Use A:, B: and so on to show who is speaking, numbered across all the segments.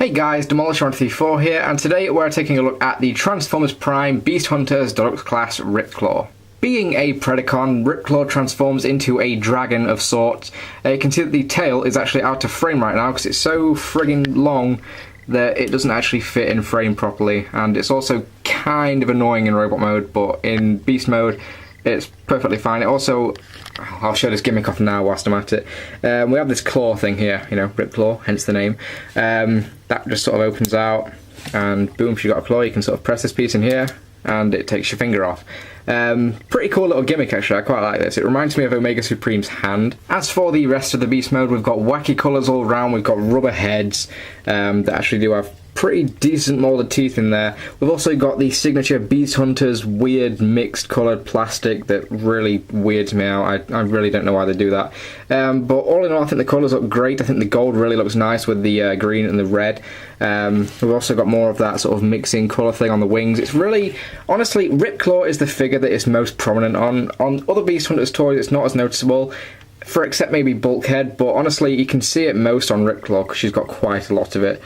A: Hey guys, Demolisher134 here, and today we're taking a look at the Transformers Prime Beast Hunters Deluxe Class Ripclaw. Being a Predacon, Ripclaw transforms into a dragon of sorts. You can see that the tail is actually out of frame right now because it's so friggin' long that it doesn't actually fit in frame properly, and it's also kind of annoying in robot mode, but in beast mode it's perfectly fine. It also, I'll show this gimmick off now whilst I'm at it. We have this claw thing here, you know, Ripclaw, hence the name. That just sort of opens out, and boom, if you've got a claw, you can sort of press this piece in here, and it takes your finger off. Pretty cool little gimmick actually, I quite like this. It reminds me of Omega Supreme's hand. As for the rest of the beast mode, we've got wacky colours all around, we've got rubber heads that actually do have pretty decent moulded teeth in there. We've also got the signature Beast Hunters weird mixed coloured plastic that really weirds me out. I really don't know why they do that. But all in all, I think the colours look great. I think the gold really looks nice with the green and the red. We've also got more of that sort of mixing colour thing on the wings. It's really, honestly, Ripclaw is the figure that is most prominent on other Beast Hunters toys. It's not as noticeable, except maybe Bulkhead, but honestly you can see it most on Ripclaw because she's got quite a lot of it.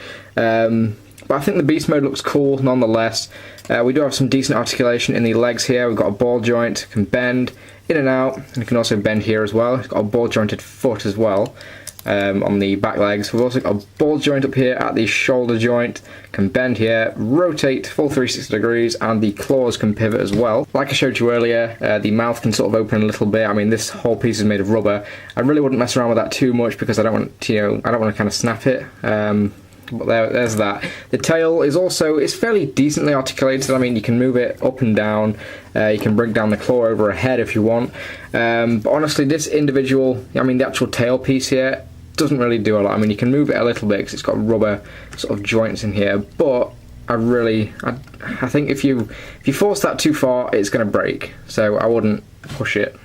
A: But I think the beast mode looks cool nonetheless. We do have some decent articulation in the legs here. We've got a ball joint, can bend in and out, and it can also bend here as well. It's got a ball jointed foot as well on the back legs. We've also got a ball joint up here at the shoulder joint, can bend here, rotate full 360 degrees, and the claws can pivot as well. Like I showed you earlier, the mouth can sort of open a little bit. I mean, this whole piece is made of rubber. I really wouldn't mess around with that too much because I don't want to, I don't want to kind of snap it. But there's that. The tail is also, it's fairly decently articulated. I mean, you can move it up and down. You can bring down the claw over a head if you want. But honestly, this individual, I mean, the actual tail piece here doesn't really do a lot. I mean, you can move it a little bit because it's got rubber sort of joints in here. But I think if you force that too far, it's going to break. So I wouldn't push it.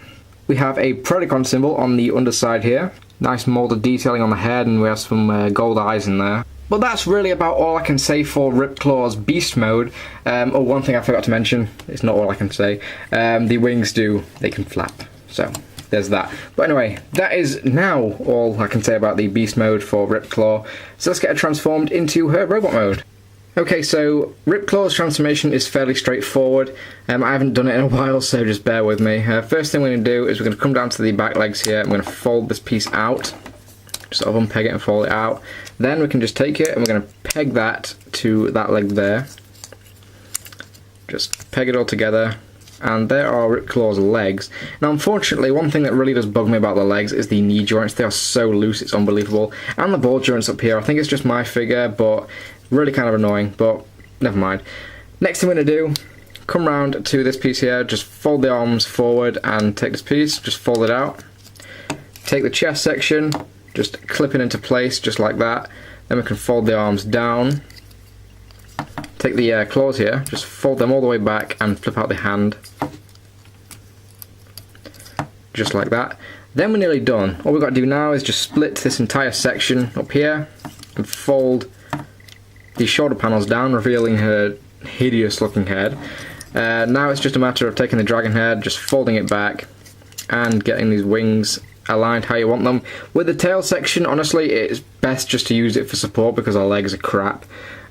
A: We have a Predacon symbol on the underside here. Nice moulded detailing on the head, and we have some gold eyes in there. But that's really about all I can say for Ripclaw's beast mode. Oh, one thing I forgot to mention, it's not all I can say, the wings they can flap, so there's that. But anyway, that is now all I can say about the beast mode for Ripclaw. So let's get her transformed into her robot mode. Okay, so Ripclaw's transformation is fairly straightforward. I haven't done it in a while, so just bear with me. First thing we're going to do is we're going to come down to the back legs here, and we're going to fold this piece out. Sort of unpeg it and fold it out. Then we can just take it and we're going to peg that to that leg there. Just peg it all together, and there are Ripclaw's legs. Now unfortunately, one thing that really does bug me about the legs is the knee joints. They are so loose, it's unbelievable. And the ball joints up here, I think it's just my figure, but really kind of annoying, but never mind. Next thing we're going to do, come round to this piece here, just fold the arms forward and take this piece, just fold it out. Take the chest section, just clip it into place just like that. Then we can fold the arms down. Take the claws here, just fold them all the way back and flip out the hand. Just like that. Then we're nearly done. All we've got to do now is just split this entire section up here and fold the shoulder panels down, revealing her hideous looking head. Now it's just a matter of taking the dragon head, just folding it back and getting these wings aligned how you want them. With the tail section, honestly, it's best just to use it for support because our legs are crap.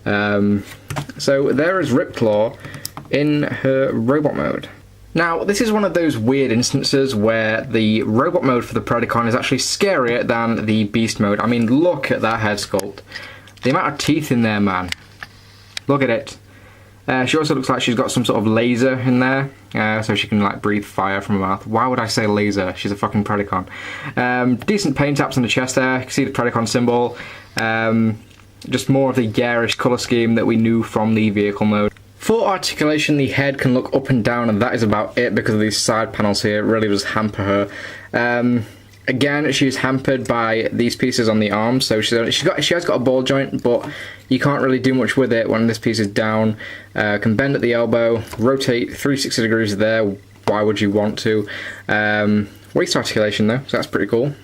A: So there is Ripclaw in her robot mode. Now, this is one of those weird instances where the robot mode for the Predacon is actually scarier than the beast mode. I mean, look at that head sculpt. The amount of teeth in there, man. Look at it. She also looks like she's got some sort of laser in there, so she can like breathe fire from her mouth. Why would I say laser? She's a fucking Predacon. Decent paint taps on the chest there. You can see the Predacon symbol. Just more of the garish colour scheme that we knew from the vehicle mode. For articulation, the head can look up and down, and that is about it because of these side panels here. It really does hamper her. Again, she's hampered by these pieces on the arms, so she has got a ball joint, but you can't really do much with it when this piece is down. Can bend at the elbow, rotate 360 degrees there. Why would you want to? Waist articulation though, so that's pretty cool.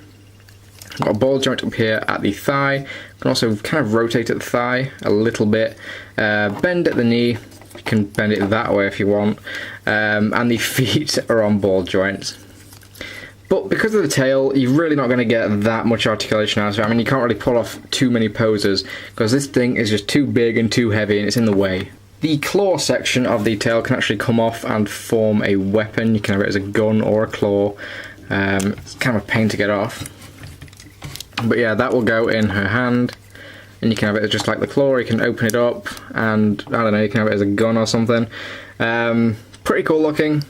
A: Got a ball joint up here at the thigh. Can also kind of rotate at the thigh a little bit. Bend at the knee. You can bend it that way if you want. And the feet are on ball joints. But because of the tail, you're really not going to get that much articulation out of it. I mean, you can't really pull off too many poses, because this thing is just too big and too heavy, and it's in the way. The claw section of the tail can actually come off and form a weapon. You can have it as a gun or a claw. It's kind of a pain to get off. But yeah, that will go in her hand, and you can have it just like the claw. You can open it up, and I don't know, you can have it as a gun or something. Pretty cool looking.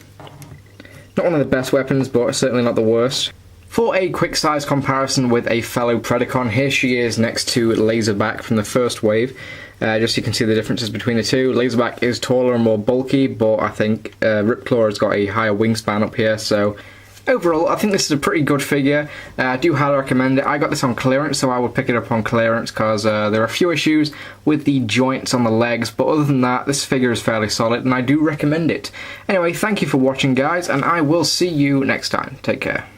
A: Not one of the best weapons, but certainly not the worst. For a quick size comparison with a fellow Predacon, here she is next to Laserback from the first wave. Just so you can see the differences between the two. Laserback is taller and more bulky, but I think Ripclaw has got a higher wingspan up here, so overall I think this is a pretty good figure. I do highly recommend it. I got this on clearance, so I would pick it up on clearance, because there are a few issues with the joints on the legs, but other than that, this figure is fairly solid, and I do recommend it. Anyway, thank you for watching, guys, and I will see you next time. Take care.